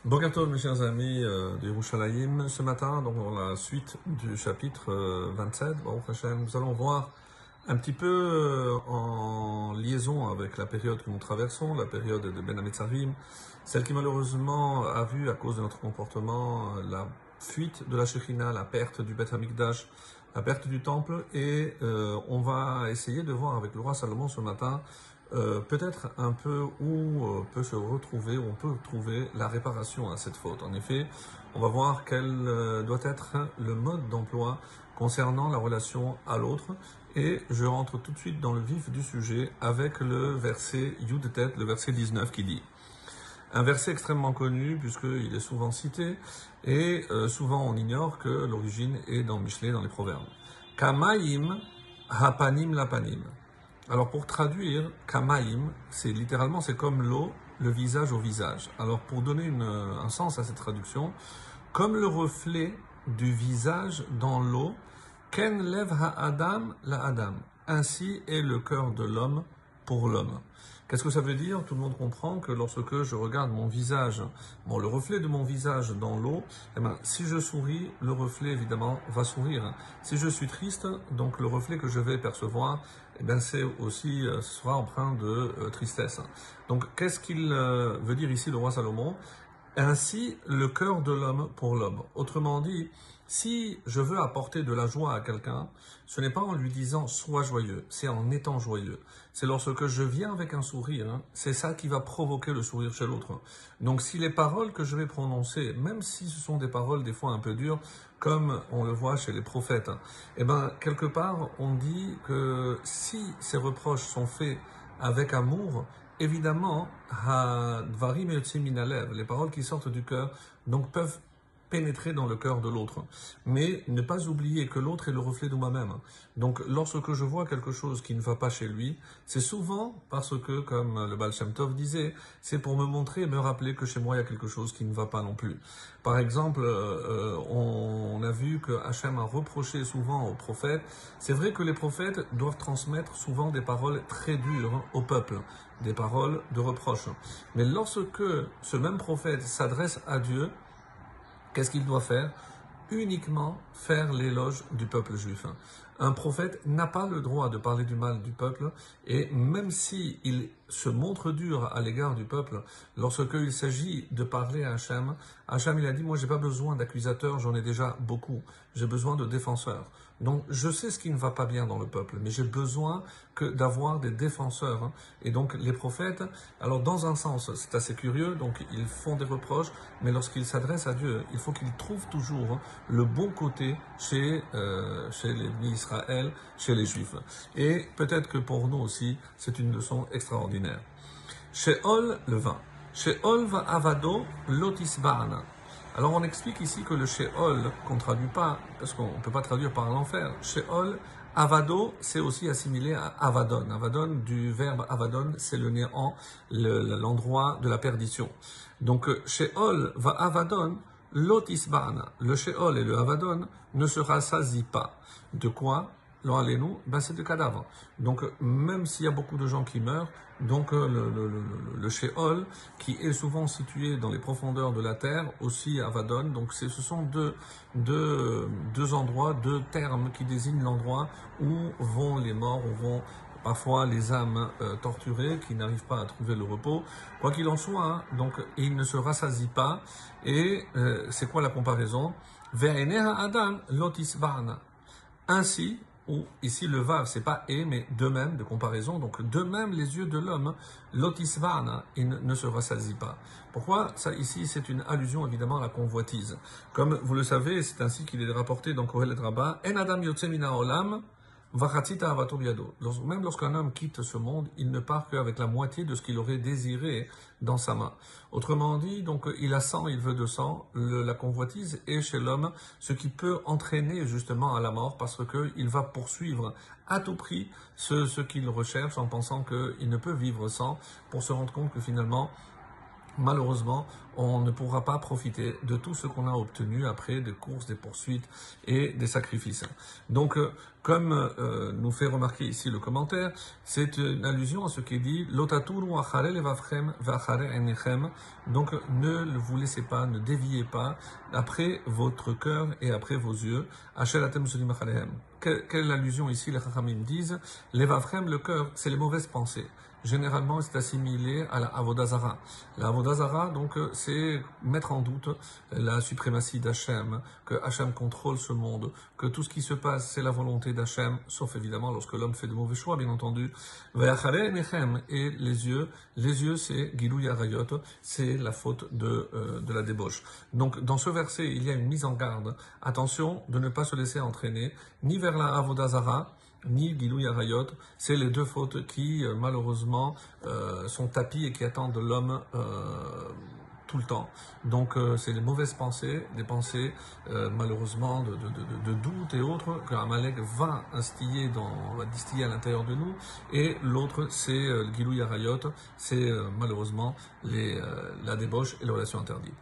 Boker Tov, mes chers amis de Yerushalayim. Ce matin, donc dans la suite du chapitre 27, Baruch Hashem, nous allons voir un petit peu en liaison avec la période que nous traversons, la période de Ben Hametzarim, celle qui malheureusement a vu, à cause de notre comportement, la fuite de la Shekhinah, la perte du Beth Hamikdash, la perte du temple, et on va essayer de voir avec le roi Salomon ce matin peut-être un peu où peut se retrouver, où on peut trouver la réparation à cette faute. En effet, on va voir quel doit être le mode d'emploi concernant la relation à l'autre. Et je rentre tout de suite dans le vif du sujet avec le verset Yud-Tet, le verset 19 qui dit, un verset extrêmement connu puisqu'il est souvent cité et souvent on ignore que l'origine est dans Michelet, dans les proverbes. Kamaim hapanim lapanim. Alors pour traduire, kamaim, c'est littéralement c'est comme l'eau, le visage au visage. Alors pour donner un sens à cette traduction, comme le reflet du visage dans l'eau, ken lev ha-adam la adam. Ainsi est le cœur de l'homme pour l'homme. Qu'est-ce que ça veut dire? Tout le monde comprend que lorsque je regarde mon visage, le reflet de mon visage dans l'eau, si je souris, le reflet évidemment va sourire. Si je suis triste, donc le reflet que je vais percevoir, c'est aussi, ce sera empreint de tristesse. Donc qu'est-ce qu'il veut dire ici le roi Salomon? Ainsi le cœur de l'homme pour l'homme. Autrement dit, si je veux apporter de la joie à quelqu'un, ce n'est pas en lui disant « sois joyeux », c'est en étant joyeux. C'est lorsque je viens avec un sourire, c'est ça qui va provoquer le sourire chez l'autre. Donc si les paroles que je vais prononcer, même si ce sont des paroles des fois un peu dures, comme on le voit chez les prophètes, quelque part on dit que si ces reproches sont faits avec amour, évidemment, les paroles qui sortent du cœur donc peuvent pénétrer dans le cœur de l'autre. Mais ne pas oublier que l'autre est le reflet de moi-même. Donc lorsque je vois quelque chose qui ne va pas chez lui, c'est souvent parce que, comme le Baal Shem Tov disait, c'est pour me montrer et me rappeler que chez moi il y a quelque chose qui ne va pas non plus. Par exemple, on a vu que Hachem a reproché souvent aux prophètes. C'est vrai que les prophètes doivent transmettre souvent des paroles très dures au peuple, des paroles de reproche. Mais lorsque ce même prophète s'adresse à Dieu, qu'est-ce qu'il doit faire? Uniquement faire l'éloge du peuple juif. Un prophète n'a pas le droit de parler du mal du peuple, et même s'il se montre dur à l'égard du peuple, lorsqu'il s'agit de parler à Hachem, Hachem il a dit, moi j'ai pas besoin d'accusateurs, j'en ai déjà beaucoup, j'ai besoin de défenseurs. Donc je sais ce qui ne va pas bien dans le peuple, mais j'ai besoin d'avoir des défenseurs. Et donc les prophètes, alors dans un sens c'est assez curieux, donc ils font des reproches, mais lorsqu'ils s'adressent à Dieu, il faut qu'ils trouvent toujours le bon côté chez les Israël, chez les Juifs. Et peut-être que pour nous aussi, c'est une leçon extraordinaire. Sheol, le vin. Sheol va avado lotisbarna. Alors on explique ici que le Sheol, qu'on ne traduit pas, parce qu'on ne peut pas traduire par l'enfer, Sheol, avado, c'est aussi assimilé à avadon. Avadon, du verbe avadon, c'est le néant, l'endroit de la perdition. Donc Sheol va avadon, lotisbarna. Le Sheol et le avadon ne se rassasient pas. De quoi? C'est de cadavres. Donc, même s'il y a beaucoup de gens qui meurent, donc le Sheol, qui est souvent situé dans les profondeurs de la terre, aussi Avadon, donc ce sont deux endroits, deux termes qui désignent l'endroit où vont les morts, où vont parfois les âmes torturées qui n'arrivent pas à trouver le repos. Quoi qu'il en soit, donc ils ne se rassasient pas. Et c'est quoi la comparaison? Ve'eneha adam lotisbarna. Ainsi, ou ici le vav, c'est pas et, mais de même, de comparaison, donc de même les yeux de l'homme, lotisvarna, il ne se rassasie pas. Pourquoi? Ça ici, c'est une allusion évidemment à la convoitise. Comme vous le savez, c'est ainsi qu'il est rapporté dans Kohelet Rabbah, en adam yotze mina olam, vachatita avato biado. Même lorsqu'un homme quitte ce monde, il ne part qu'avec la moitié de ce qu'il aurait désiré dans sa main. Autrement dit, donc il a 100, il veut 200. La convoitise est chez l'homme ce qui peut entraîner justement à la mort, parce qu'il va poursuivre à tout prix ce qu'il recherche en pensant qu'il ne peut vivre sans, pour se rendre compte que finalement malheureusement, on ne pourra pas profiter de tout ce qu'on a obtenu après des courses, des poursuites et des sacrifices. Donc, comme nous fait remarquer ici le commentaire, c'est une allusion à ce qui dit « Lotaturu achare levavchem v'achare einechem » donc ne vous laissez pas, ne déviez pas après votre cœur et après vos yeux. Quelle est l'allusion ici? Les Chachamim disent « Levavchem » le cœur, c'est les mauvaises pensées. Généralement, c'est assimilé à la Avodazara. La Avodazara, donc, c'est mettre en doute la suprématie d'Hachem, que Hachem contrôle ce monde, que tout ce qui se passe, c'est la volonté d'Hachem, sauf évidemment lorsque l'homme fait de mauvais choix, bien entendu. Et les yeux, c'est Gilou Yarayot, c'est la faute de la débauche. Donc, dans ce verset, il y a une mise en garde. Attention de ne pas se laisser entraîner, ni vers la Avodazara, ni Gilou Yarayot, c'est les deux fautes qui, malheureusement, sont tapis et qui attendent de l'homme tout le temps. Donc, c'est les mauvaises pensées, des pensées, malheureusement, de doute et autres, que Amalek va distiller à l'intérieur de nous. Et l'autre, c'est le Gilou Yarayot, c'est malheureusement la débauche et les relations interdites.